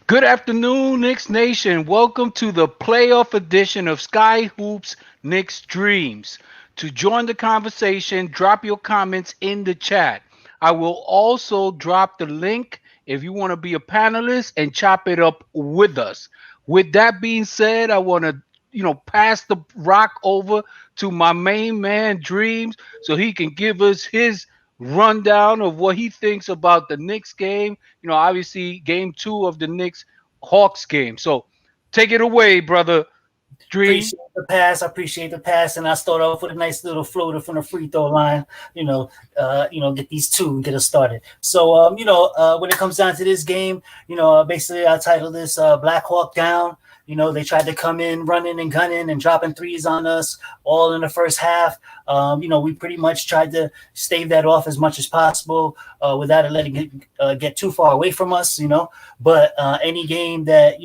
Good afternoon, Knicks Nation. Welcome to the playoff edition of Sky Hoops Knicks Dreams. To join the conversation, drop your comments in the chat. I will also drop the link if you want to be a panelist and chop it up with us. With that being said, I want to pass the rock over to my main man Dreams so he can give us his rundown of what he thinks about the Knicks game. Obviously game 2 of the Knicks Hawks game. So take it away, brother Dream. Appreciate the pass. I appreciate the pass, and I start off with a nice little floater from the free throw line. Get these two and get us started. So, when it comes down to this game, basically I titled this "Black Hawk Down." They tried to come in running and gunning and dropping threes on us all in the first half. We pretty much tried to stave that off as much as possible without it letting it get too far away from us. But any game that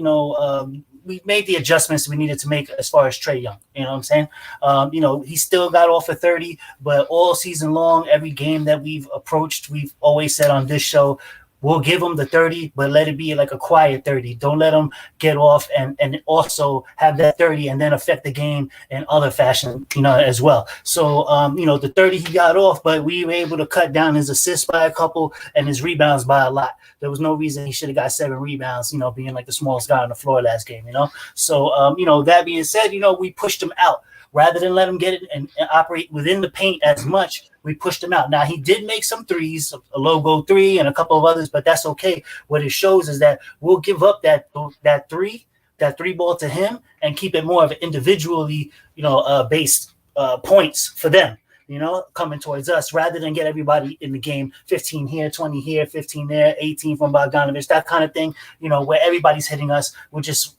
we made the adjustments we needed to make as far as Trae Young. You know what I'm saying? He still got off at 30, but all season long, every game that we've approached, we've always said on this show, we'll give him the 30, but let it be like a quiet 30. Don't let him get off and also have that 30 and then affect the game in other fashion, as well. So, the 30 he got off, but we were able to cut down his assists by a couple and his rebounds by a lot. There was no reason he should have got 7 rebounds, being like the smallest guy on the floor last game, So, that being said, we pushed him out. Rather than let him get it and operate within the paint as much, we pushed him out. Now, he did make some threes, a logo 3 and a couple of others, but that's okay. What it shows is that we'll give up that three ball to him and keep it more of an individually, based points for them, coming towards us, rather than get everybody in the game 15 here, 20 here, 15 there, 18 from Bogdanovich, that kind of thing, where everybody's hitting us. We're just,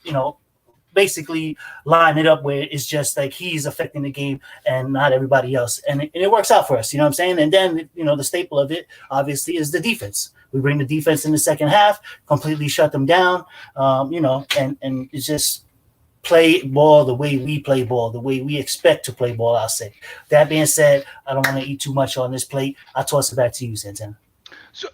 basically line it up where it's just like he's affecting the game and not everybody else. And it works out for us, you know what I'm saying? And then, the staple of it, obviously, is the defense. We bring the defense in the second half, completely shut them down, and it's just play ball the way we play ball, the way we expect to play ball, I'll say. That being said, I don't want to eat too much on this plate. I'll toss it back to you, Santana. So,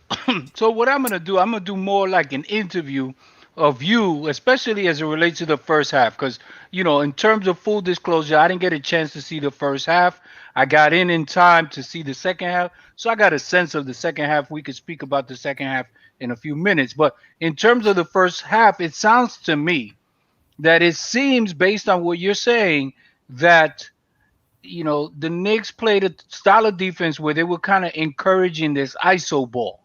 so what I'm gonna do more like an interview of you, especially as it relates to the first half, because in terms of full disclosure, I didn't get a chance to see the first half. I got in time to see the second half, so I got a sense of the second half. We could speak about the second half in a few minutes, but in terms of the first half, it sounds to me that it seems, based on what you're saying, that the Knicks played a style of defense where they were kind of encouraging this ISO ball,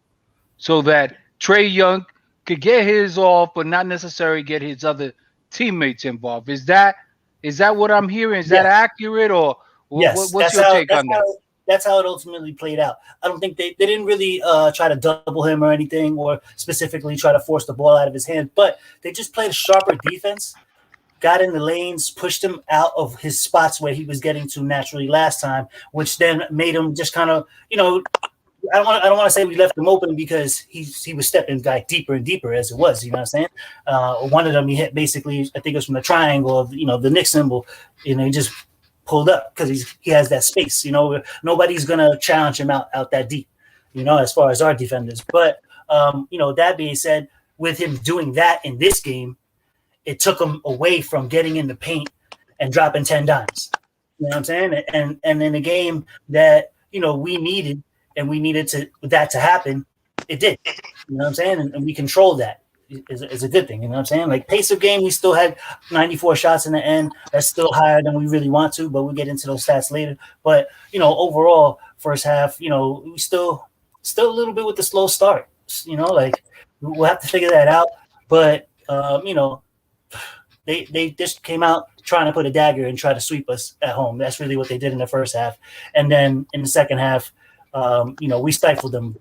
so that Trae Young could get his off, but not necessarily get his other teammates involved. Is that what I'm hearing? Is that accurate, or Yes, what's your take on that? That's how it ultimately played out. I don't think they didn't really try to double him or anything, or specifically try to force the ball out of his hand, but they just played a sharper defense, got in the lanes, pushed him out of his spots where he was getting to naturally last time, which then made him just kind of, I don't want to say we left him open, because he was stepping like deeper and deeper as it was. You know what I'm saying? One of them he hit basically, I think it was from the triangle of the Knicks symbol. He just pulled up because he has that space. Nobody's gonna challenge him out that deep. As far as our defenders. But that being said, with him doing that in this game, it took him away from getting in the paint and dropping 10 dimes. You know what I'm saying? And in a game that we needed. And we needed that to happen. It did. You know what I'm saying? And we controlled that. Is a good thing. You know what I'm saying? Like pace of game, we still had 94 shots in the end. That's still higher than we really want to, but we'll get into those stats later. But, overall, first half, we still a little bit with the slow start. Like we'll have to figure that out. But, they just came out trying to put a dagger and try to sweep us at home. That's really what they did in the first half. And then in the second half, we stifled them,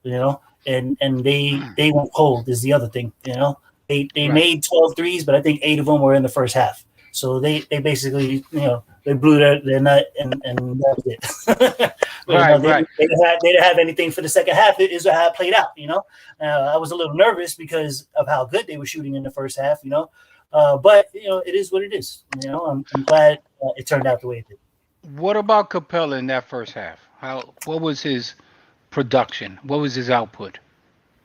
and they went cold is the other thing, They right. made 12 threes, but I think 8 of them were in the first half. So they basically, they blew their nut and that was it. Right. They didn't have anything for the second half. It is how it played out, I was a little nervous because of how good they were shooting in the first half, but it is what it is. I'm glad it turned out the way it did. What about Capella in that first half? What was his production? What was his output?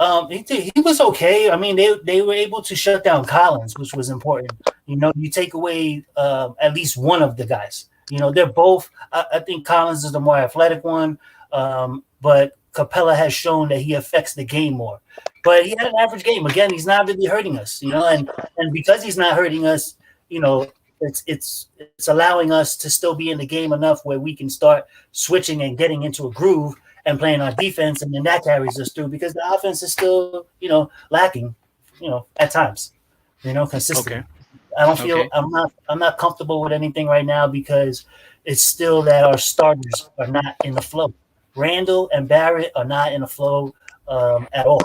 He was okay. I mean, they were able to shut down Collins, which was important. You know, you take away at least one of the guys. You know, they're both. I think Collins is the more athletic one, but Capella has shown that he affects the game more. But he had an average game. Again, he's not really hurting us. You know, and because he's not hurting us, you know, it's allowing us to still be in the game enough where we can start switching and getting into a groove and playing our defense, and then that carries us through because the offense is still, lacking, at times, consistently. Okay. I don't feel Okay. I'm not comfortable with anything right now because it's still that our starters are not in the flow. Randall and Barrett are not in the flow at all.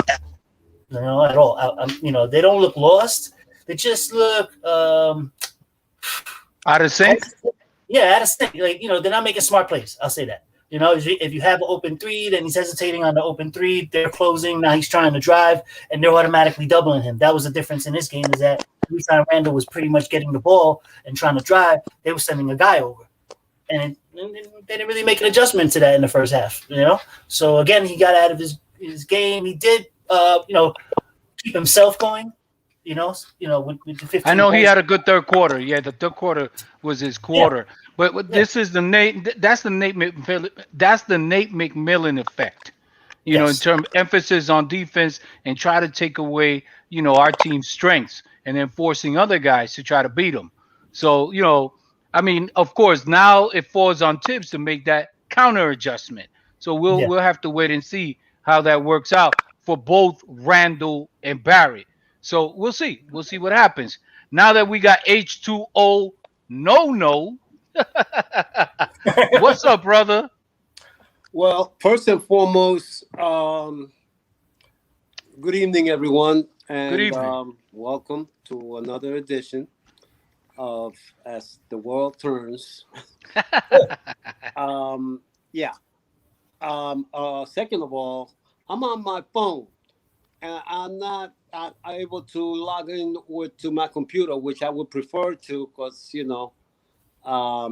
At all. They don't look lost. They just look Out of sync. yeah, out of sync. Like, they're not making smart plays. I'll say that. If you have an open three, then he's hesitating on the open three. They're closing. Now he's trying to drive, and they're automatically doubling him. That was the difference in this game is that every time Randall was pretty much getting the ball and trying to drive, they were sending a guy over. And they didn't really make an adjustment to that in the first half, So, again, he got out of his game. He did, keep himself going, with the I 15 know he points. had a good third quarter. Yeah, the third quarter was his Yeah, quarter. But yeah. this is the Nate. That's the Nate McMillan. That's the Nate McMillan effect. In Yes. terms emphasis on defense and try to take away, our team's strengths and then forcing other guys to try to beat them. So, I mean, of course, now it falls on Tibbs to make that counter adjustment. So we'll Yeah. we'll have to wait and see how that works out for both Randall and Barrett. So we'll see. We'll see what happens. Now that we got H2O, no. What's up, brother? Well, first and foremost, good evening, everyone, Good and evening. welcome to another edition of As the World Turns. Yeah. Second of all, I'm on my phone, and I'm not able to log in to my computer, which I would prefer to, because I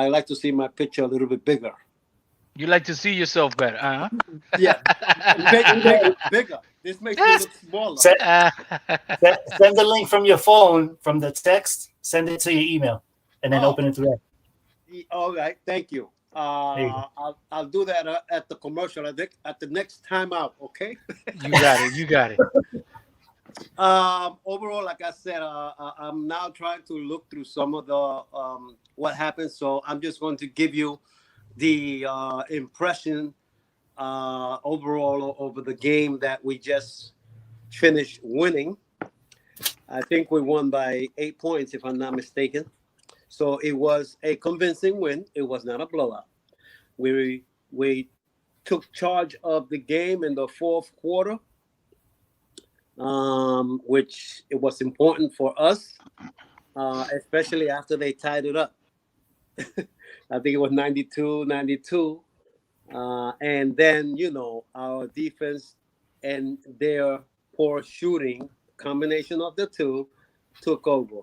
like to see my picture a little bit bigger. You like to see yourself better, huh? Yeah, bigger. This makes me look smaller. Send, send the link from your phone from the text. Send it to your email, and then Oh, open it through there. all right. Thank you. There you go. I'll do that at the commercial at the next time out. Okay. You got it. You got it. Overall, like I said, I'm now trying to look through some of the what happened. So I'm just going to give you the impression overall over the game that we just finished winning. I think we won by 8 points, if I'm not mistaken. So it was a convincing win. It was not a blowout. We took charge of the game in the fourth quarter, which it was important for us, especially after they tied it up. I think it was 92-92. And then, our defense and their poor shooting, combination of the two, took over.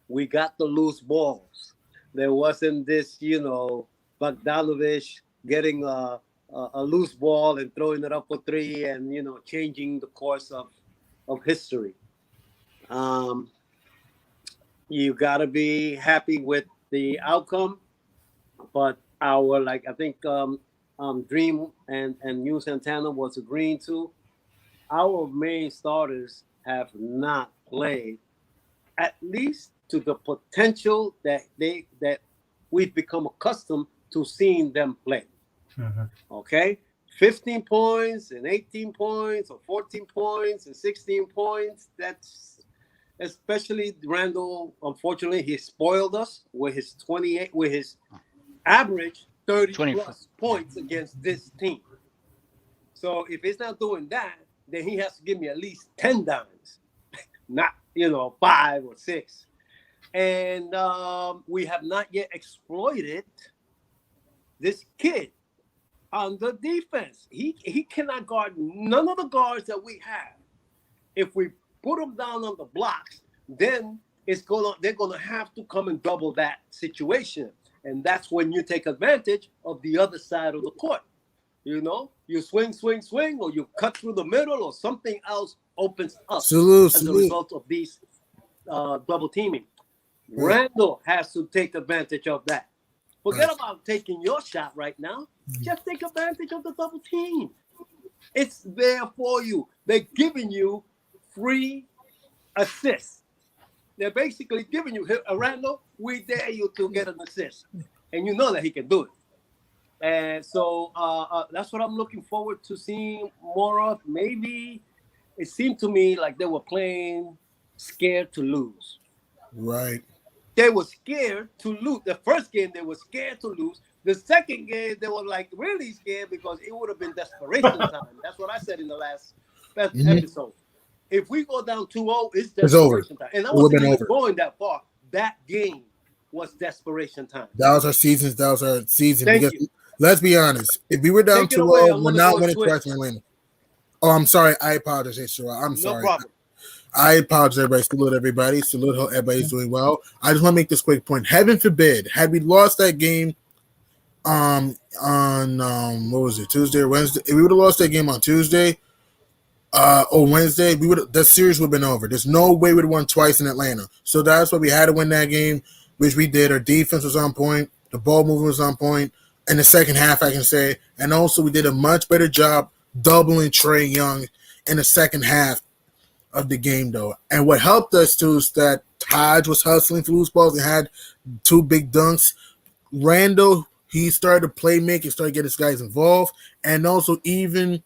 We got the loose balls. There wasn't this, Bogdanovich getting a loose ball and throwing it up for three and, changing the course of history. You got to be happy with the outcome. But I think Dream and New Santana was agreeing to, our main starters have not played, at least to the potential that we've become accustomed to seeing them play. Mm-hmm. Okay, 15 points and 18 points, or 14 points and 16 points. That's especially Randall. Unfortunately, he spoiled us with his 28, with his average 30 24. plus points against this team. So if he's not doing that, then he has to give me at least 10 dimes, not 5 or 6. And we have not yet exploited this kid on the defense. He cannot guard none of the guards that we have. If we put him down on the blocks, then they're gonna have to come and double that situation. And that's when you take advantage of the other side of the court. You swing, swing, swing, or you cut through the middle, or something else opens up as a Salute. result of these double teaming. Right. Randall has to take advantage of that. Forget Right. about taking your shot right now. Just take advantage of the double team. It's there for you. They're giving you free assists. They're basically giving you, Randall, we dare you to get an assist. And you know that he can do it. And so that's what I'm looking forward to seeing more of. Maybe it seemed to me like they were playing scared to lose. Right. They were scared to lose. The first game, they were scared to lose. The second game, they were like really scared because it would have been desperation time. That's what I said in the last episode. If we go down 2-0, it's It's over. desperation time. And I It would have wasn't been even over. going that far. That game was desperation time. That was our season. That was our season. Thank Because you. let's be honest, if we were down Take it away. 2-0, I'm we're gonna not go winning switch. twice in Atlanta. Oh, I'm sorry. I apologize, Shura. I'm No sorry. problem. I apologize, everybody. Salute everybody. Salute how everybody's doing well. I just want to make this quick point. Heaven forbid, had we lost that game on what was it, Tuesday or Wednesday? If we would have lost that game on Tuesday or Wednesday, that series would have been over. There's no way we'd have won twice in Atlanta. So that's why we had to win that game, which we did. Our defense was on point. The ball movement was on point. In the second half, I can say. And also we did a much better job doubling Trae Young in the second half of the game, though. And what helped us, too, is that Hodge was hustling for loose balls and had two big dunks. Randall, he started to play make and started getting his guys involved. And also even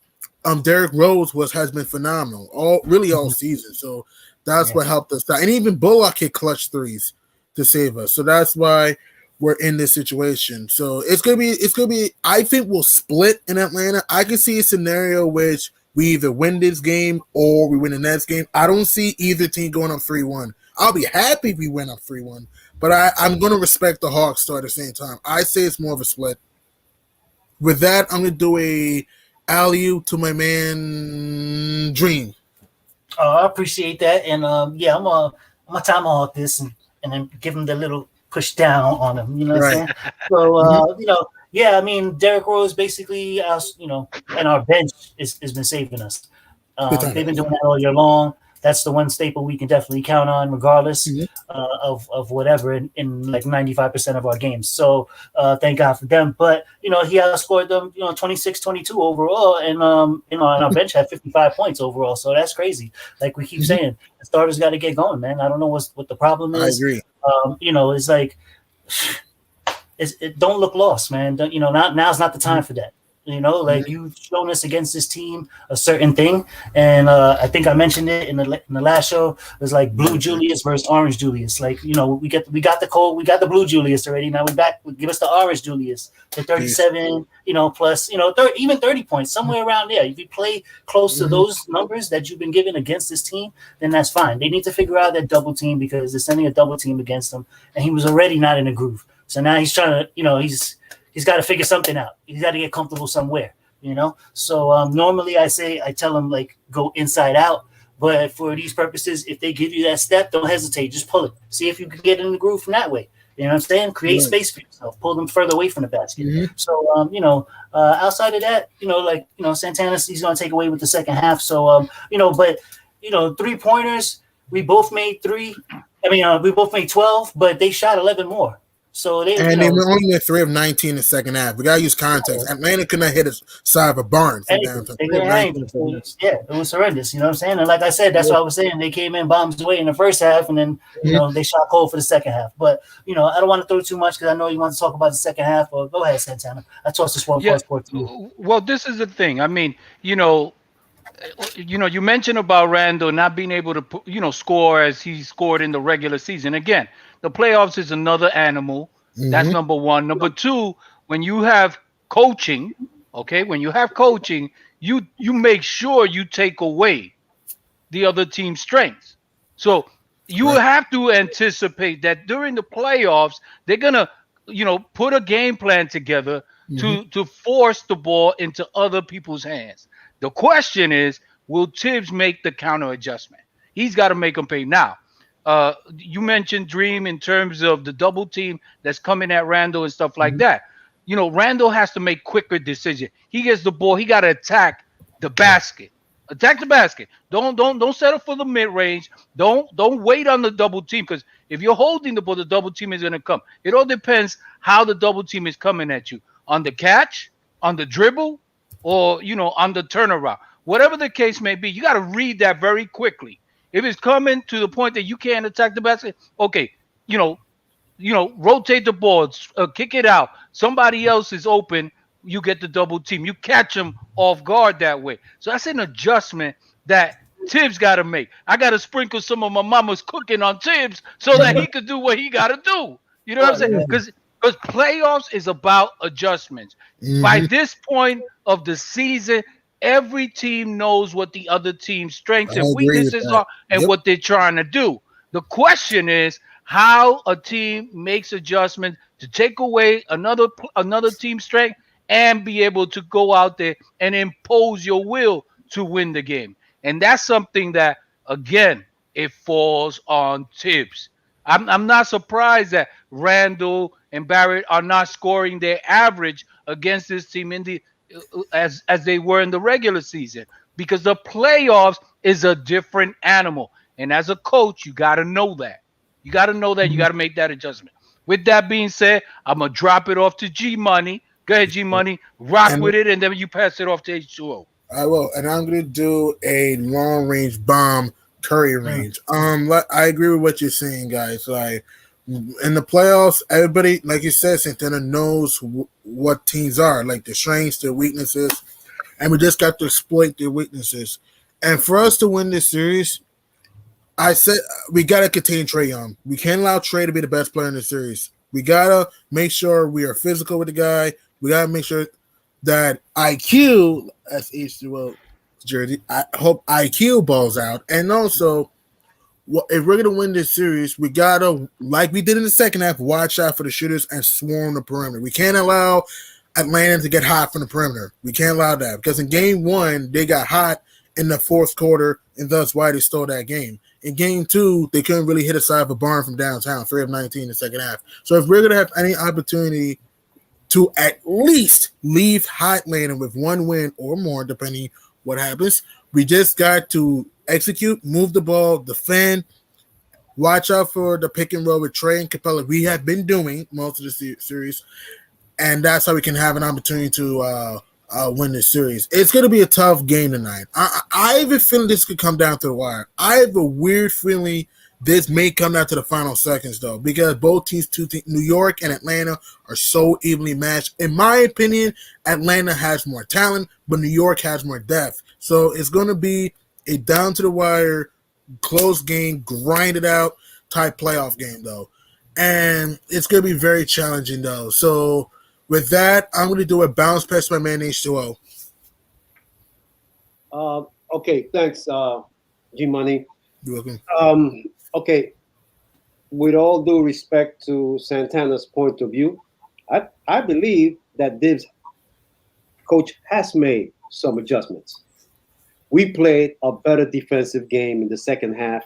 Derrick Rose has been phenomenal all season. So that's what helped us. And even Bullock hit clutch threes to save us. So that's why we're in this situation. So it's gonna be I think we'll split in Atlanta. I can see a scenario which we either win this game or we win the next game. I don't see either team going up 3-1. I'll be happy if we win up 3-1, but I'm going to respect the Hawks at the same time. I say it's more of a split. With that, I'm going to do a alley-oop to my man Dream. I appreciate that, and I'm gonna tomahawk this and then give him the little push down on him. You know what I'm saying? So I mean, Derrick Rose basically, and our bench has been saving us. They've been doing that all year long. That's the one staple we can definitely count on, regardless of whatever in like 95% of our games. So thank God for them. But he outscored them, 26-22 overall, and our bench had 55 points overall. So that's crazy. Like we keep saying, the starters got to get going, man. I don't know what the problem is. I agree. It's like it don't look lost, man. Now's not the time for that. You've shown us against this team a certain thing, and I think I mentioned it in the last show. It was like blue Julius versus orange Julius. Like we got the blue Julius already. Now give us the orange Julius, the 37, plus even 30 points somewhere around there. If you play close to those numbers that you've been given against this team, then that's fine. They need to figure out that double team because they're sending a double team against him, and he was already not in a groove. So now he's trying to, he's got to figure something out. He's got to get comfortable somewhere, So normally I tell him like go inside out, but for these purposes, if they give you that step, don't hesitate, just pull it. See if you can get in the groove from that way. You know what I'm saying? Create space for yourself. Pull them further away from the basket. So outside of that, Santana's he's gonna take away with the second half. So but 3-pointers, we both made 3. I mean, we both made 12, but they shot 11 more. So they were only at 3 of 19 in the second half. We gotta use context. Atlanta could not hit a side of a barn from downtown. It was horrendous. You know what I'm saying? And like I said, that's what I was saying. They came in bombs away in the first half, and then they shot cold for the second half. But I don't want to throw too much because I know you want to talk about the second half. But go ahead, Santana. I tossed this one first court to you. Well, this is the thing. I mean, you mentioned about Randall not being able to, score as he scored in the regular season. Again, the playoffs is another animal. That's number one. Number two, when you have coaching, you make sure you take away the other team's strengths. So you have to anticipate that during the playoffs, they're gonna, put a game plan together to force the ball into other people's hands. The question is, will Tibbs make the counter adjustment? He's got to make them pay now. You mentioned Dream in terms of the double team that's coming at Randall and stuff like that. Randall has to make quicker decisions. He gets the ball, he got to attack the basket. Attack the basket. Don't settle for the mid range. Don't wait on the double team, because if you're holding the ball, the double team is going to come. It all depends how the double team is coming at you, on the catch, on the dribble, or on the turnaround. Whatever the case may be, you got to read that very quickly. If it's coming to the point that you can't attack the basket, okay, you know rotate the boards, kick it out. Somebody else is open. You get the double team. You catch them off guard that way. So that's an adjustment that Tibbs got to make. I got to sprinkle some of my mama's cooking on Tibbs so that he could do what he got to do. You know what I'm saying? Because playoffs is about adjustments. By this point of the season, every team knows what the other team's strengths I and agree with weaknesses that. are and Yep. what they're trying to do. The question is how a team makes adjustments to take away another team's strength and be able to go out there and impose your will to win the game. And that's something that, again, it falls on Tibbs. I'm not surprised that Randall and Barrett are not scoring their average against this team in the as they were in the regular season, because the playoffs is a different animal. And as a coach, you got to know that. You got to know that. You got to make that adjustment. With that being said, I'm gonna drop it off to G Money. Go ahead, G Money. Rock And with it, and then you pass it off to H2O. I will, and I'm gonna do a long range bomb Curry range. I agree with what you're saying, guys. Like in the playoffs, everybody, like you said, Santana knows what teams are, like their strengths, their weaknesses, and we just got to exploit their weaknesses. And for us to win this series, I said we gotta contain Trae Young. We can't allow Trae to be the best player in the series. We gotta make sure we are physical with the guy. We gotta make sure that IQ, as H2O jersey, I hope IQ balls out. And also, if we're gonna win this series, we gotta, like we did in the second half, watch out for the shooters and swarm the perimeter. We can't allow Atlanta to get hot from the perimeter. We can't allow that, because in game one they got hot in the fourth quarter, and thus why they stole that game. In game two, they couldn't really hit a side of a barn from downtown, 3 of 19 in the second half. So if we're going to have any opportunity to at least leave hot Atlanta with one win or more, depending what happens, we just got to execute, move the ball, defend, watch out for the pick and roll with Trae and Capella. We have been doing most of the series, and that's how we can have an opportunity to win this series. It's going to be a tough game tonight. I have a feeling this could come down to the wire. I have a weird feeling this may come down to the final seconds, though, because both teams, New York and Atlanta, are so evenly matched. In my opinion, Atlanta has more talent, but New York has more depth. So it's going to be a down to the wire, close game, grind it out type playoff game, though. And it's going to be very challenging, though. So with that, I'm going to do a bounce pass to my man H2O. Okay, thanks, G Money. You're welcome. Okay, with all due respect to Santana's point of view, I believe that this coach has made some adjustments. We played a better defensive game in the second half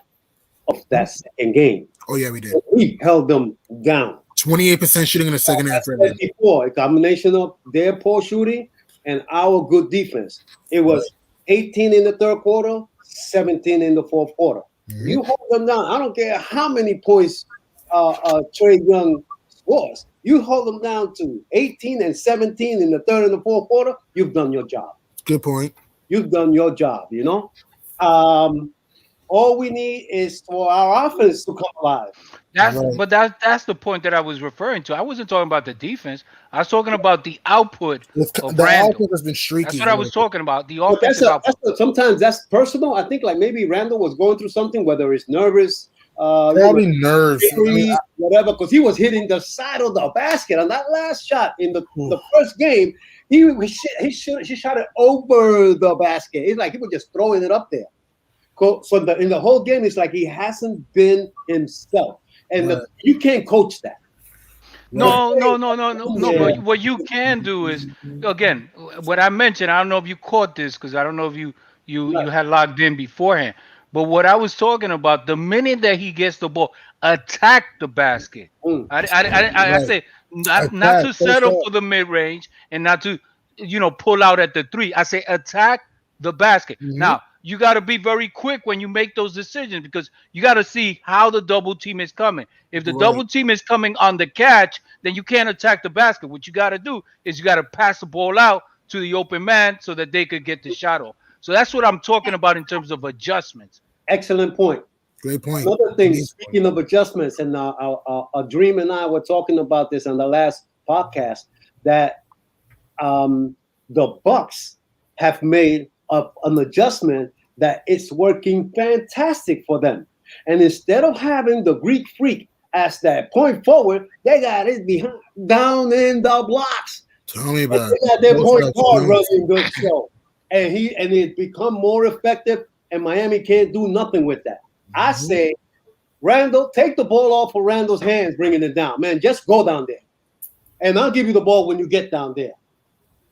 of that second game. Oh, yeah, we did. We held them down. 28% shooting in the second half. Right, before, a combination of their poor shooting and our good defense. It was 18 in the third quarter, 17 in the fourth quarter. Mm-hmm. You hold them down. I don't care how many points Trae Young scores. You hold them down to 18 and 17 in the third and the fourth quarter, you've done your job. Good point. You've done your job, you know. All we need is for our offense to come alive. But that's the point that I was referring to. I wasn't talking about the defense. I was talking about the output of the Randall. output has been streaky. That's what I was talking about. The offensive output. Sometimes that's personal. I think like maybe Randall was going through something, whether it's nervous, probably nerves, whatever, because he was hitting the side of the basket on that last shot in the first game. He shot it over the basket. It's like he was just throwing it up there. So in the whole game, it's like he hasn't been himself, and you can't coach that. No. But what you can do is, again, what I mentioned. I don't know if you caught this, because I don't know if you had logged in beforehand. But what I was talking about, the minute that he gets the ball, attack the basket. I say not to First settle off. for the mid range and not to pull out at the three. I say attack the basket. Mhm. Now you got to be very quick when you make those decisions because you got to see how the double team is coming. If the Right. double team is coming on the catch, then you can't attack the basket. What you got to do is you got to pass the ball out to the open man so that they could get the shot off. So that's what I'm talking about in terms of adjustments. Excellent point. Great point. Another thing, Amazing point. speaking of adjustments, and Dream and I were talking about this on the last podcast, that the Bucks have made an adjustment that it's working fantastic for them. And instead of having the Greek Freak as that point forward, they got it behind down in the blocks. Tell me And about they got their it. point guard running good show. And it's become more effective, and Miami can't do nothing with that. I say, Randall, take the ball off of Randall's hands, bringing it down. Man, just go down there. And I'll give you the ball when you get down there.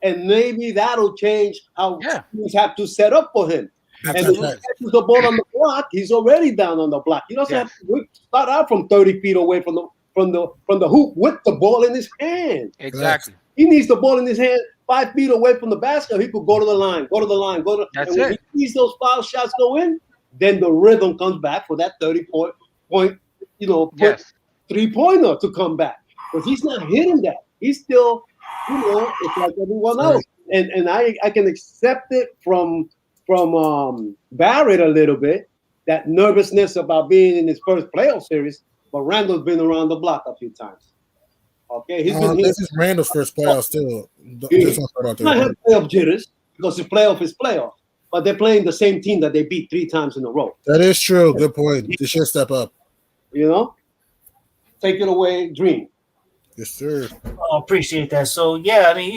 And maybe that'll change how teams have to set up for him. And if he catches the ball on the block, he's already down on the block. He doesn't have to start out from 30 feet away from the hoop with the ball in his hand. Exactly. He needs the ball in his hand 5 feet away from the basket. He could go to the line, That's and when it. he sees those foul shots go in, then the rhythm comes back for that 30-point, three-pointer to come back. Because he's not hitting that. He's still, it's like everyone else. And I can accept it from Barrett a little bit, that nervousness about being in his first playoff series. But Randall's been around the block a few times. Okay, he's been here. This is Randall's first playoff too. He's not having playoff jitters because the playoff is playoff. But they're playing the same team that they beat 3 times in a row. That is true. Good point. They should step up. Take it away, Dream. Yes, sir. I appreciate that. So yeah, I mean,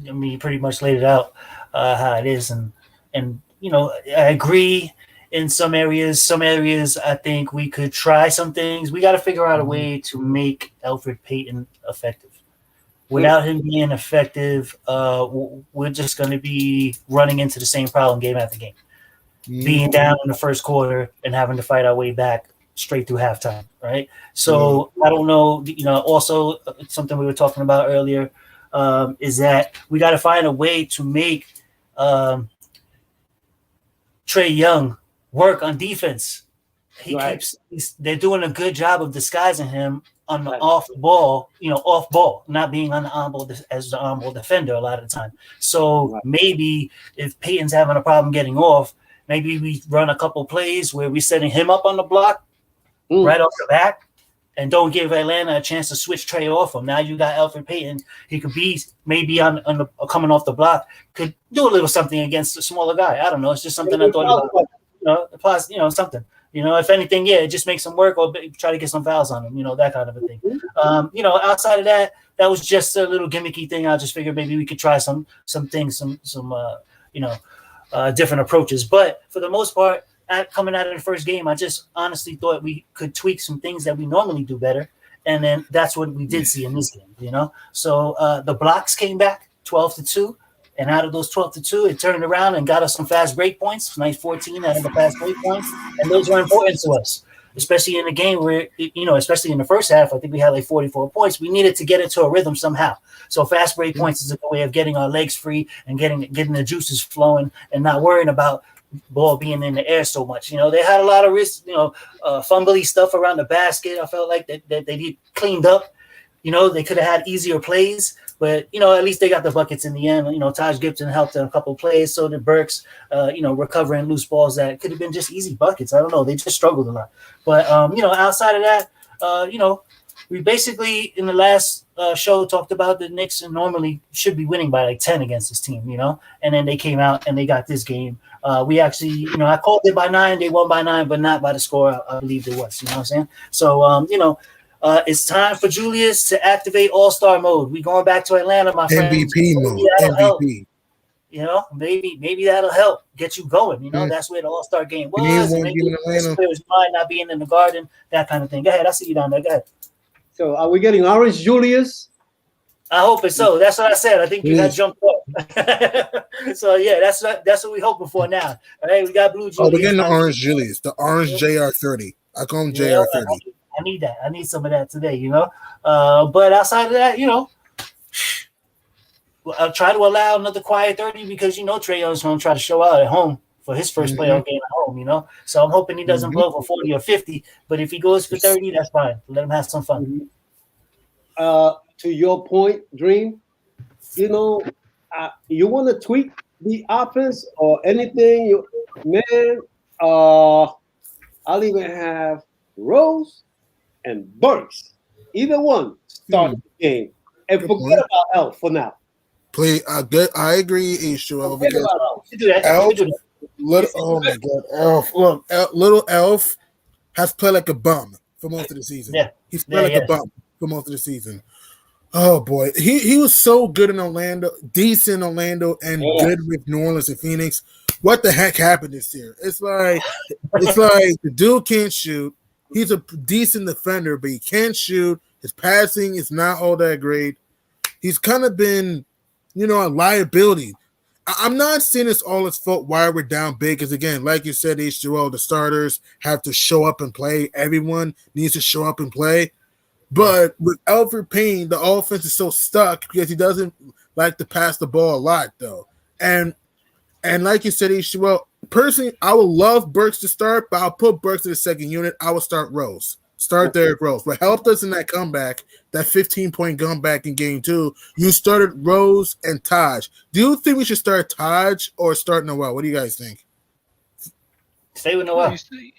you pretty much laid it out how it is, and I agree. In some areas, I think we could try some things. We got to figure out a way to make Elfrid Payton effective. Without him being effective, we're just going to be running into the same problem game after game. Being down in the first quarter and having to fight our way back straight through halftime, right? So I don't know. Also something we were talking about earlier is that we got to find a way to make Trae Young work on defense. They're doing a good job of disguising him on the off ball, not being on the on ball as the on ball defender a lot of the time. So maybe if Peyton's having a problem getting off, maybe we run a couple plays where we're setting him up on the block right off the bat, and don't give Atlanta a chance to switch Trae off him. Now you got Elfrid Payton. He could be maybe on the coming off the block, could do a little something against a smaller guy. I don't know. It's just something I thought about. Something. If anything, it just makes him work or try to get some fouls on him, that kind of a thing. Outside of that was just a little gimmicky thing. I just figured maybe we could try some things, some different approaches. But for the most part, coming out of the first game, I just honestly thought we could tweak some things that we normally do better. And then that's what we did see in this game, So the blocks came back 12-2. And out of those 12-2, it turned around and got us some fast break points. Nice 14 out of the fast break points. And those were important to us, especially in the game where, especially in the first half, I think we had like 44 points. We needed to get into a rhythm somehow. So fast break points is a way of getting our legs free and getting the juices flowing and not worrying about ball being in the air so much. They had a lot of risk, fumbly stuff around the basket. I felt like that they did cleaned up. They could have had easier plays. But, at least they got the buckets in the end. Taj Gibson helped in a couple of plays. So did Burks, recovering loose balls that could have been just easy buckets. I don't know. They just struggled a lot. But, outside of that, we basically in the last show talked about the Knicks and normally should be winning by like 10 against this team, And then they came out and they got this game. We actually, I called it by 9. They won by 9, but not by the score I believe it was. You know what I'm saying? So, it's time for Julius to activate All-Star mode. We going back to Atlanta, my friend. MVP mode. MVP. Maybe that'll help get you going. That's where the All-Star game was. Maybe players might not being in the Garden, that kind of thing. Go ahead. I see you down there. Go ahead. So are we getting Orange Julius? I hope it's so. That's what I said. I think you got jumped up. So yeah, that's what we hoping for now. All right, we got Blue Julius. Oh, we're getting the Orange Julius, the Orange JR30. I call him JR30. I need that. I need some of that today, you know. But outside of that, you know, I'll try to allow another quiet 30 because you know Trae Young's going to try to show out at home for his first playoff game at home, you know. So I'm hoping he doesn't blow for 40 or 50. But if he goes for 30, that's fine. Let him have some fun. To your point, Dream, you know, you want to tweak the offense or anything, man. I'll even have Rose and Burks, either one, start the game, and forget about Elf for now. Play good. I agree, H2O, Forget because about Elf. You do that. Elf, You do that. little, oh my God, Elf. Look, little Elf has played like a bum for most of the season. Yeah. He's played like a bum for most of the season. Oh boy, he was so good in Orlando, decent in Orlando, and good with New Orleans and Phoenix. What the heck happened this year? It's like the dude can't shoot. He's a decent defender, but he can't shoot. His passing is not all that great. He's kind of been, you know, a liability. I'm not saying it's all his fault why we're down big, because again, like you said, H2O, the starters have to show up and play. Everyone needs to show up and play. But with Alfred Payne, the offense is so stuck because he doesn't like to pass the ball a lot, though. And like you said, H2O, personally, I would love Burks to start, but I'll put Burks in the second unit. I would start Rose. Start Derrick Rose. What helped us in that comeback, that 15-point comeback in game 2, you started Rose and Taj. Do you think we should start Taj or start Noel? What do you guys think? Stay with Noel.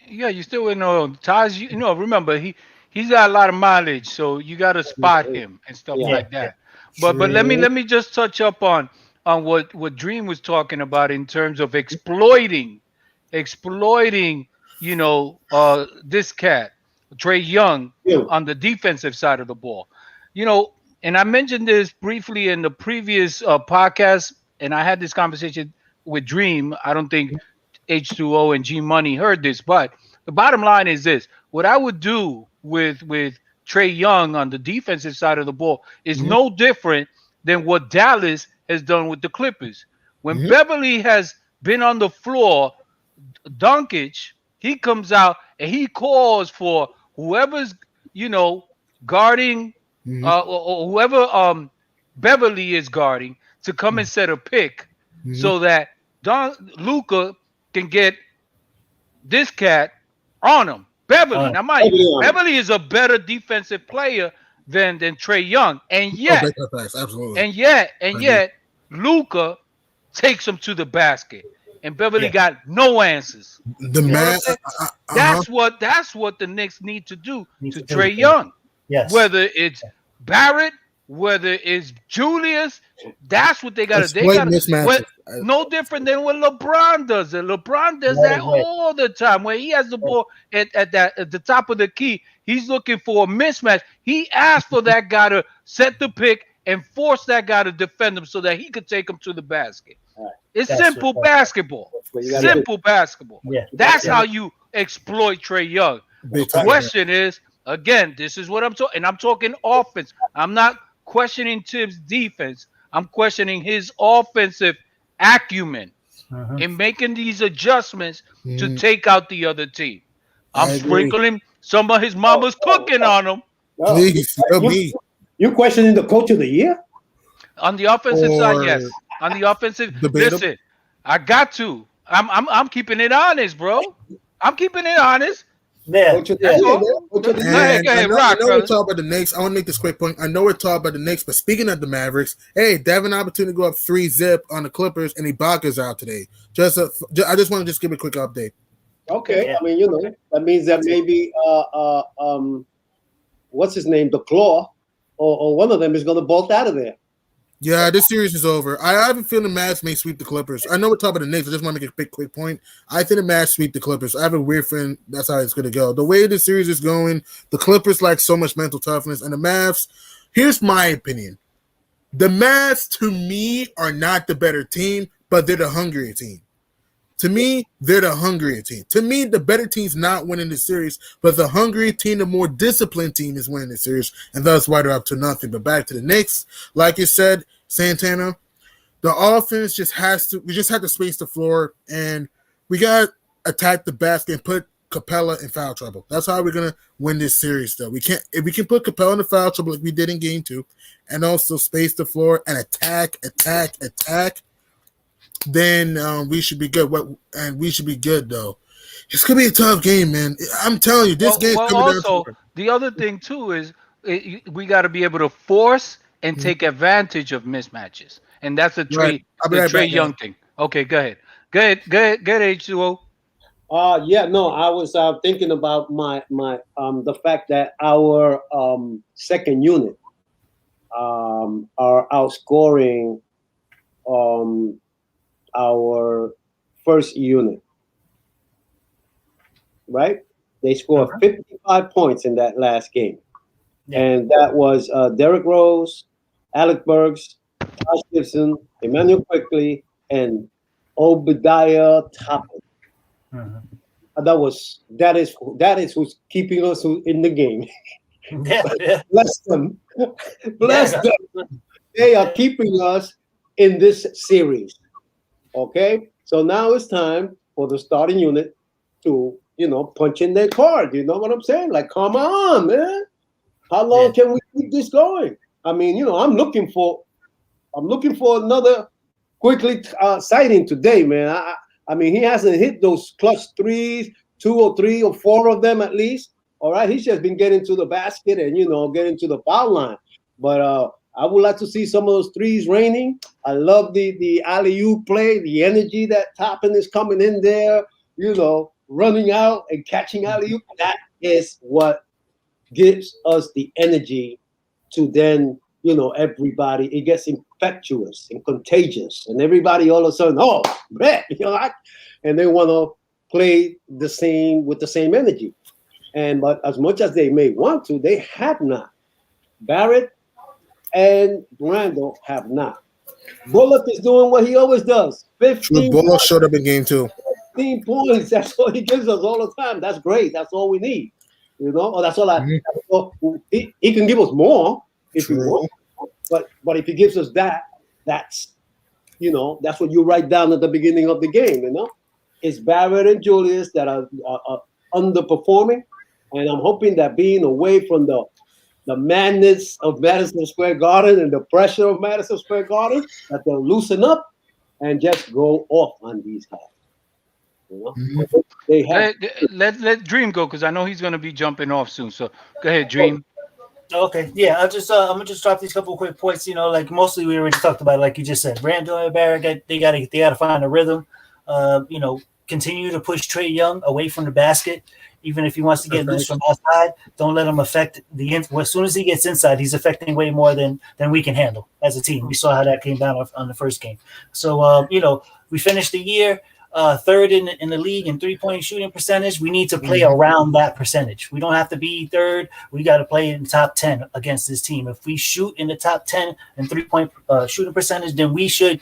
You still with Noel. Taj, you know, remember, he's got a lot of mileage, so you got to spot him and stuff like that. But let me just touch up on what Dream was talking about in terms of exploiting, you know, this cat, Trae Young, on the defensive side of the ball. You know, and I mentioned this briefly in the previous podcast, and I had this conversation with Dream. I don't think H2O and G Money heard this, but the bottom line is this: what I would do with Trae Young on the defensive side of the ball is no different than what Dallas has done with the Clippers. When Beverly has been on the floor, Doncic, he comes out and he calls for whoever's, you know, guarding or whoever Beverly is guarding to come and set a pick so that Luka can get this cat on him. Beverly. Now, mind you, Beverly is a better defensive player than Trae Young, and yet, Luka takes him to the basket, and Beverly got no answers. That's what the Knicks need to do to Trae Young. Yes. Whether it's Barrett, whether it's Julius, that's what they got to. They got no different than what LeBron does. And LeBron does that all the time. When he has the ball at the top of the key, he's looking for a mismatch. He asked for that guy to set the pick and force that guy to defend him so that he could take him to the basket. It's simple basketball. Simple basketball. Yeah. That's how you exploit Trae Young. The question is, again, this is what I'm talking, and I'm talking offense. I'm not questioning Tibbs' defense. I'm questioning his offensive acumen in making these adjustments to take out the other team. I'm sprinkling some of his mama's cooking on him. Please, me. You questioning the coach of the year? On the offensive side, yes. On the offensive, listen, I got to. I'm keeping it honest, bro. I'm keeping it honest. Yeah. Go ahead, Rock. I know we're talking about the Knicks. I want to make this quick point. I know we're talking about the Knicks, but speaking of the Mavericks, hey, they have an opportunity to go up 3-0 on the Clippers, and Ibaka's out today. I just want to give a quick update. Okay, yeah. I mean, you know, that means that maybe what's his name, the Claw, or one of them is going to bolt out of there. Yeah, this series is over. I have a feeling the Mavs may sweep the Clippers. I know we're talking about the Knicks. I just want to make a quick point. I think the Mavs sweep the Clippers. I have a weird feeling that's how it's going to go. The way the series is going, the Clippers lack so much mental toughness, and the Mavs, here's my opinion. The Mavs, to me, are not the better team, but they're the hungrier team. To me, they're the hungrier team. To me, the better team's not winning the series, but the hungrier team, the more disciplined team is winning the series, and that's why they're up to nothing. But back to the Knicks, like you said, Santana, the offense we just have to space the floor, and we got to attack the basket and put Capella in foul trouble. That's how we're gonna win this series. Though we can't, if we can put Capella in foul trouble like we did in Game 2, and also space the floor and attack, then we should be good. And we should be good though. It's gonna be a tough game, man. I'm telling you, this game's coming down to Also, it. the other thing too is we got to be able to force and take advantage of mismatches, and that's the Right. I'll be right Trey back, guys. Young thing. Okay, go ahead. H2O. Yeah, no, I was thinking about the fact that our second unit are outscoring our first unit, right? They scored 55 points in that last game. Yeah. And that was Derrick Rose, Alec Burks, Josh Gibson, Emmanuel Quickly, and Obadiah Toppin. That is who's keeping us in the game. Yeah. Bless them. Bless them. They are keeping us in this series. Okay? So now it's time for the starting unit to, punch in their card. You know what I'm saying? Like, come on, man. How long can we keep this going? I mean, I'm looking for another Quickly sighting today, man. I mean, he hasn't hit those clutch threes, 2 or 3 or 4 of them at least. All right, he's just been getting to the basket and getting to the foul line. But I would like to see some of those threes raining. I love the alley-oop play, the energy that Toppin is coming in there, running out and catching alley-oop. That is what gives us the energy to then, everybody, it gets infectious and contagious, and everybody all of a sudden, man, and they want to play with the same energy. But as much as they may want to, they have not. Barrett and Randall have not. Bullock is doing what he always does. 15 Bullock showed up in Game 2. 15 points. That's what he gives us all the time. That's great. That's all we need. That's all he can give us more if he wants. But if he gives us that's what you write down at the beginning of the game. It's Barrett and Julius that are underperforming, and I'm hoping that being away from the madness of Madison Square Garden and the pressure of Madison Square Garden, that they'll loosen up and just go off on these guys. They have. Let Dream go, because I know he's going to be jumping off soon. So go ahead, Dream. Okay, yeah, I'm gonna just drop these couple of quick points. Like mostly we already talked about it, like you just said. Randall and Barrett, they gotta find a rhythm. Continue to push Trey Young away from the basket, even if he wants to get loose from outside. Don't let him affect as soon as he gets inside, he's affecting way more than we can handle as a team. We saw how that came down on the first game. So we finished the year third in the league in 3-point shooting percentage. We need to play around that percentage. We don't have to be third. We got to play in the top 10 against this team. If we shoot in the top 10 in 3-point shooting percentage, then we should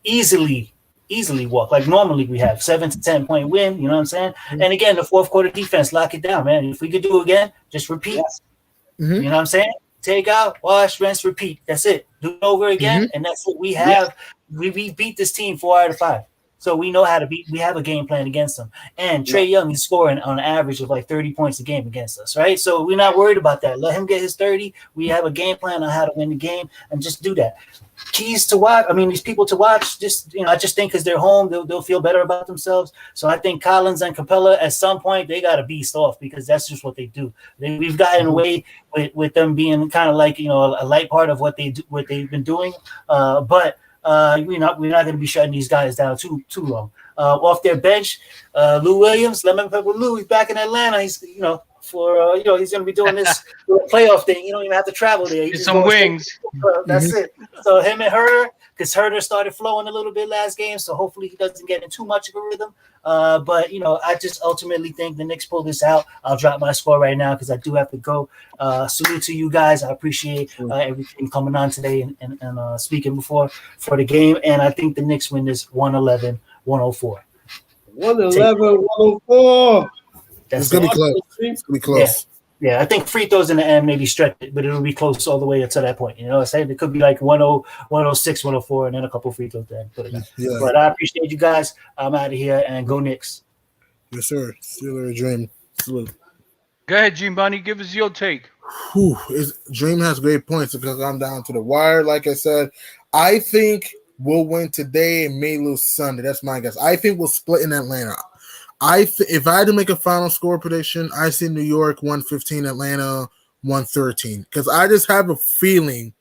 easily walk. Like normally we have 7 to 10 point win. You know what I'm saying? And again, the fourth quarter defense, lock it down, man. If we could do it again, just repeat. You know what I'm saying? Take out, wash, rinse, repeat. That's it. Do it over again, and that's what we have. We beat this team 4 out of 5. So we know how to beat. We have a game plan against them. And Trey Young is scoring on an average of like 30 points a game against us, right? So we're not worried about that. Let him get his 30. We have a game plan on how to win the game, and just do that. Keys to watch. I mean, these people to watch. Just I just think because they're home, they'll feel better about themselves. So I think Collins and Capella at some point they got to beast off, because that's just what they do. We've gotten away with them being kind of like a light part of what they've been doing, but. We're not going to be shutting these guys down too long. Off their bench, Lou Williams, Lemon Pepper Lou, he's back in Atlanta. He's he's going to be doing this playoff thing. You don't even have to travel there. Get some wings. That's it. So him and Herder, because Herder started flowing a little bit last game, so hopefully he doesn't get in too much of a rhythm. But I just ultimately think the Knicks pull this out. I'll drop my score right now because I do have to go. Salute to you guys. I appreciate everything coming on today and speaking for the game. And I think the Knicks win this 111-104. 111-104. It's gonna be close. It's gonna be close. Yeah, I think free throws in the end maybe stretch it, but it'll be close all the way to that point. I'm saying it could be like 1-0, 106, 104, and then a couple free throws then. But I appreciate you guys. I'm out of here, and go Knicks. Yes, sir. Steeler Dream. Salute. Go ahead, G Money. Give us your take. Dream has great points because I'm down to the wire. Like I said, I think we'll win today and may lose Sunday. That's my guess. I think we'll split in Atlanta. If I had to make a final score prediction, I see New York 115, Atlanta 113. Because I just have a feeling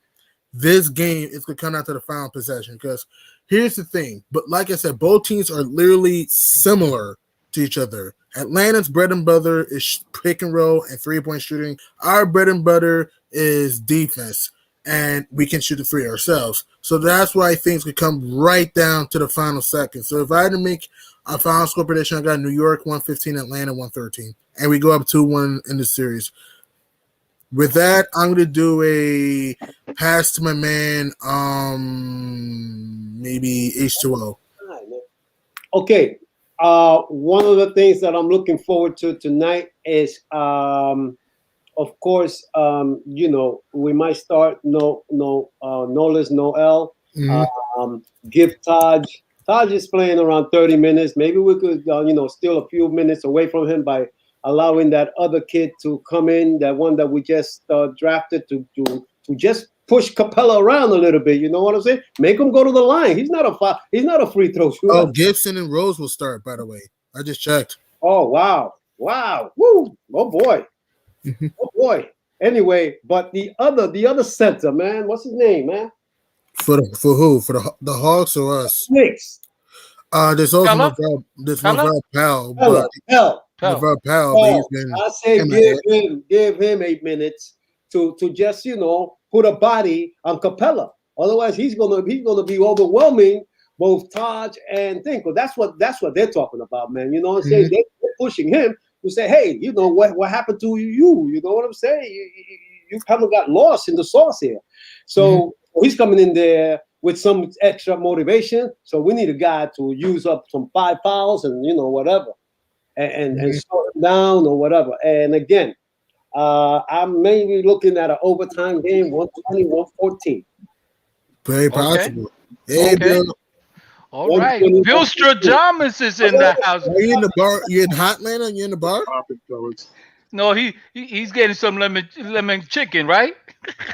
this game is going to come down to the final possession. Because here's the thing. But like I said, both teams are literally similar to each other. Atlanta's bread and butter is pick and roll and 3-point shooting. Our bread and butter is defense, and we can shoot the three ourselves. So that's why things could come right down to the final second. So if I had to make a final score prediction, I got New York 115, Atlanta 113, and we go up 2-1 in the series. With that, I'm going to do a pass to my man, maybe H2O. Okay. One of the things that I'm looking forward to tonight is, of course, we might start Nolas Noel. Give Taj. Taj is playing around 30 minutes. Maybe we could, steal a few minutes away from him by allowing that other kid to come in, that one that we just drafted to just push Capella around a little bit. You know what I'm saying? Make him go to the line. He's not a free throw shooter. Oh, Gibson and Rose will start, by the way. I just checked. Oh, wow. Woo. Oh boy. Oh boy. Anyway, but the other center, man, what's his name, man? For who? For the Hawks or us? Knicks. There's also Pella? Novell Powell, Pella. Novell Powell, but he's been. I say give him 8 minutes to just put a body on Capella. Otherwise, he's gonna be overwhelming both Taj and Tinkle. That's what they're talking about, man. You know what I'm saying? They're pushing him to say, hey, what happened to you? You know what I'm saying? You kind of got lost in the sauce here. So he's coming in there with some extra motivation. So we need a guy to use up some 5 fouls and whatever, and slow him down or whatever. And again, I'm maybe looking at an overtime game, 120, 114. Very possible. Hey, Bill. All right. Bill Stradamus is in the house. Are you in the bar? You in Hotlanta? Are you in the bar? No, he's getting some lemon chicken, right?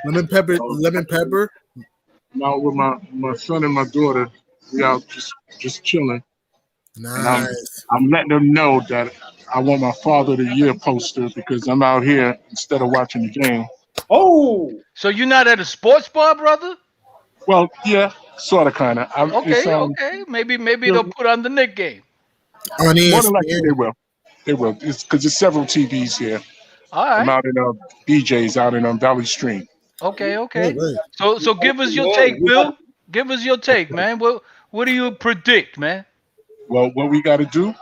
Lemon pepper. Now with my son and my daughter, we out just chilling. Nice. I'm letting them know that I want my Father of the Year poster because I'm out here instead of watching the game. Oh, so you're not at a sports bar, brother? Well, yeah, sort of, kind of. Okay. Maybe they'll put on the Knicks game. On ESPN. More than likely they will. It's because there's several TVs here. All right. I'm out in BJ's out in Valley Stream. Okay. Right. So give us your take, Bill. Give us your take, man. What do you predict, man? Well, what we got to do,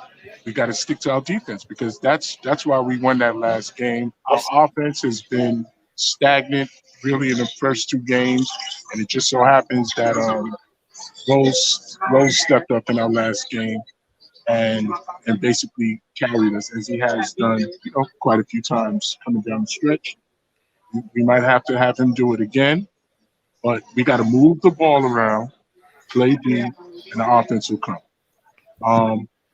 we got to stick to our defense because that's why we won that last game. Our offense has been stagnant really in the first 2 games, and it just so happens that Rose stepped up in our last game and basically carried us as he has done quite a few times coming down the stretch. We might have to have him do it again, but we got to move the ball around, play D, and the offense will come.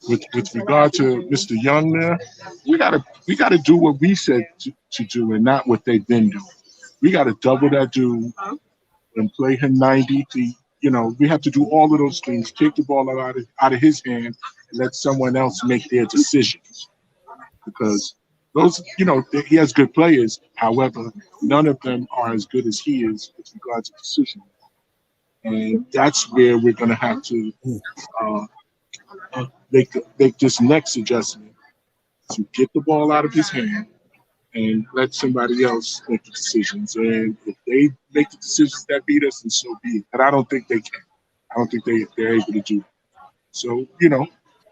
With regard to Mr. Young there, we gotta do what we said to do and not what they've been doing. We gotta double that dude and play him 90 feet. We have to do all of those things, take the ball out of his hand and let someone else make their decisions. Because those, he has good players. However, none of them are as good as he is with regard to decision. And that's where we're going to have to make this next adjustment to get the ball out of his hand and let somebody else make the decisions. And if they make the decisions that beat us, then so be it. But I don't think they can. I don't think they're able to do it. So,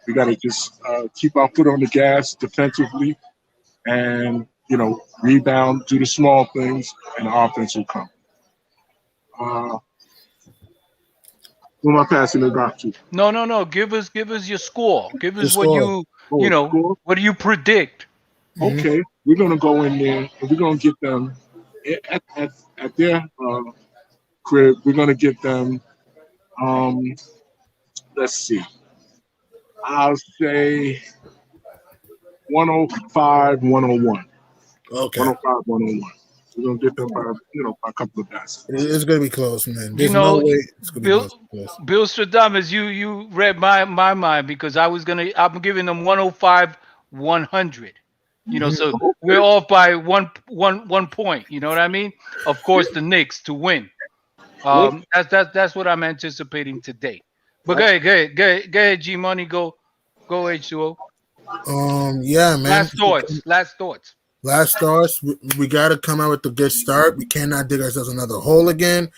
we got to just keep our foot on the gas defensively and, rebound, do the small things, and the offense will come. Who am I passing it back to? No. Give us your score. Give us what score. what do you predict? Okay, we're gonna go in there and we're gonna get them at their crib. We're gonna get them. Let's see. I'll say 105, 101. Okay. 105, 101. We're going to get them by a couple of passes. It's gonna be close, man. You There's no know, way it's gonna be Bill close. Bill Stradamus, you read my mind because I'm giving them 105, 100. So we're off by one point. You know what I mean? Of course, the Knicks to win. That's what I'm anticipating today. But go ahead, G Money, go H2O. Yeah, man. Last thoughts. Last thoughts. Last stars, we got to come out with a good start. We cannot dig ourselves another hole again.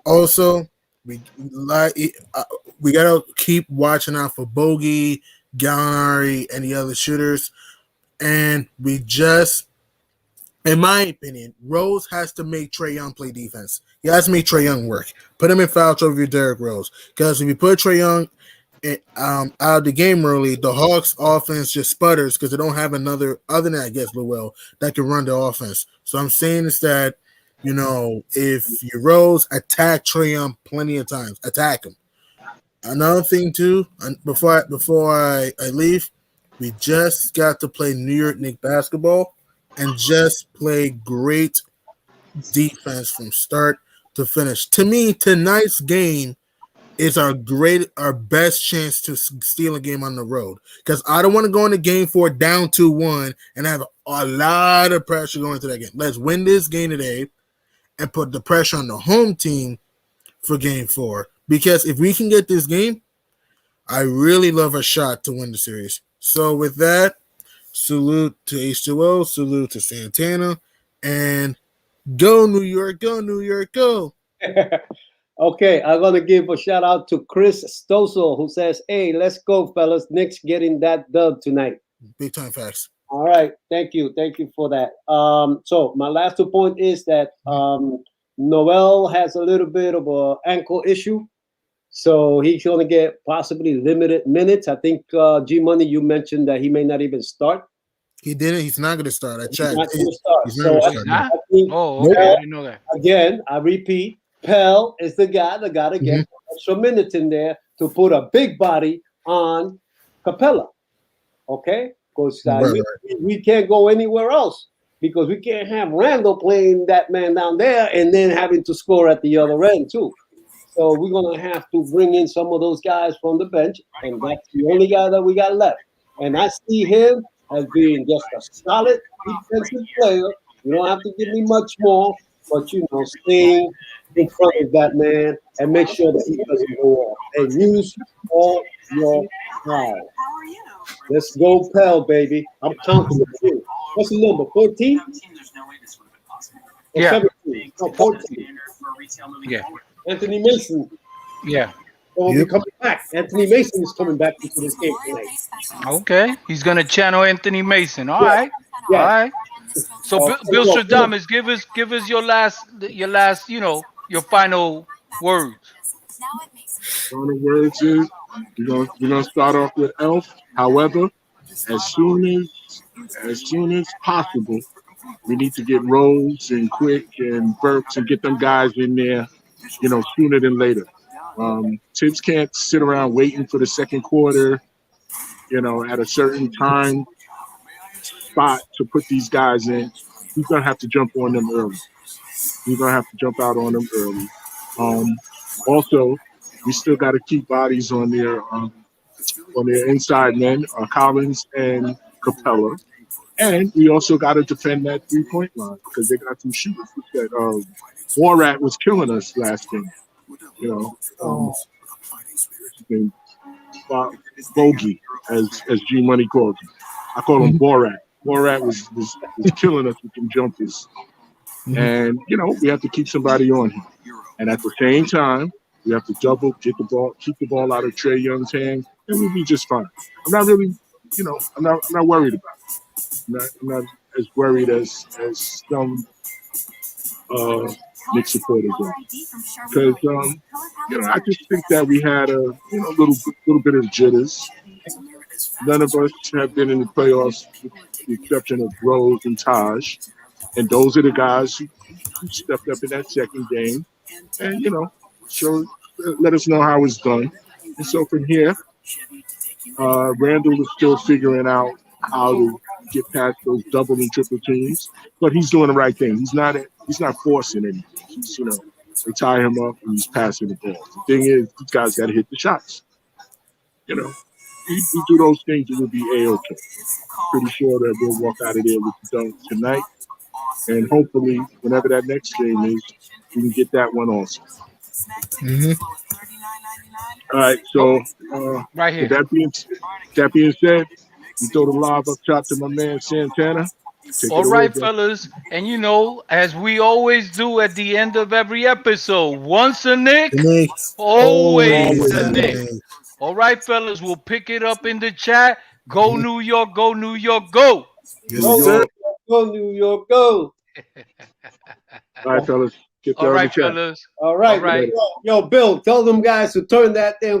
Also, we like we got to keep watching out for Bogey, Gallinari, and the other shooters. And we just, in my opinion, Rose has to make Trae Young play defense. He has to make Trae Young work. Put him in foul trouble with Derrick Rose. Because if you put Trae Young out of the game early, the Hawks offense just sputters because they don't have another, other than I guess Lowell, that can run the offense. So I'm saying is that, if you Rose, attack Trae Young plenty of times. Attack him. Another thing too, before I leave, we just got to play New York Knicks basketball and just play great defense from start to finish. To me, tonight's game is our best chance to steal a game on the road, because I don't want to go into game 4 down 2-1 and have a lot of pressure going into that game. Let's win this game today and put the pressure on the home team for game 4, because if we can get this game, I really love a shot to win the series. So with that, salute to H2O, salute to Santana, and go New York, go. Okay, I'm gonna give a shout out to Chris Stossel, who says, "Hey, let's go, fellas! Knicks getting that dub tonight." Big time facts. All right, thank you for that. So my last 2 point is that Noel has a little bit of a ankle issue, so he's gonna get possibly limited minutes. I think G Money, you mentioned that he may not even start. He didn't. He's not going to start. I checked. He's not gonna start. He's So not I gonna start. think Oh, okay. I didn't know that. again, I repeat, Pell is the guy that got to get extra minutes in there to put a big body on Capella. Okay? Because we can't go anywhere else, because we can't have Randall playing that man down there and then having to score at the other end too. So we're going to have to bring in some of those guys from the bench, and that's the only guy that we got left. And I see him as being just a solid defensive player. You don't have to give me much more, but stay in front of that man and make sure that he doesn't go off. And use all your power. Let's go, Pell, baby. I'm counting with you. What's the number? 14? Yeah. 17? No, 14. Yeah. Anthony Mason. Yeah. Will be coming back. Anthony Mason is coming back into this game tonight. Okay. He's gonna channel Anthony Mason. All right. Yeah. All right. So Bill Stradamus, give us your last, your final words. Final words is we're gonna start off with Elf. However, as soon as possible, we need to get Rhodes and Quick and Burks and get them guys in there, sooner than later. Tibbs can't sit around waiting for the second quarter, at a certain time spot to put these guys in. He's gonna have to jump on them early. He's gonna have to jump out on them early. Also, we still got to keep bodies on their inside men, Collins and Capella, and we also got to defend that 3-point line, because they got some shooters. That Warat was killing us last game. Bogey, as G Money calls him. I call him Borat. Borat was killing us with them jumpers. And, we have to keep somebody on him. And at the same time, we have to keep the ball out of Trae Young's hands, and we'll be just fine. I'm not really, I'm not worried about it. I'm not as worried as some Knicks supporters are. Because, I just think that we had a little bit of jitters. None of us have been in the playoffs, with the exception of Rose and Taj. And those are the guys who stepped up in that second game. And, let us know how it's done. And so from here, Randall is still figuring out how to get past those double and triple teams. But he's doing the right thing. He's not forcing anything. He's, they tie him up and he's passing the ball. The thing is, these guys got to hit the shots. You do those things, it will be A-okay. Pretty sure that we'll walk out of there with the dunk tonight. And hopefully, whenever that next game is, we can get that one also. Mm-hmm. All right, so right here. That being said, we throw the lob up top to my man Santana. All right, fellas, and as we always do at the end of every episode, once a Knick, always a Knick. All right, fellas, we'll pick it up in the chat. Go New York, go New York, go! Go New York, go! All right, fellas. All right, fellas. All right. Yo, Bill, tell them guys to turn that damn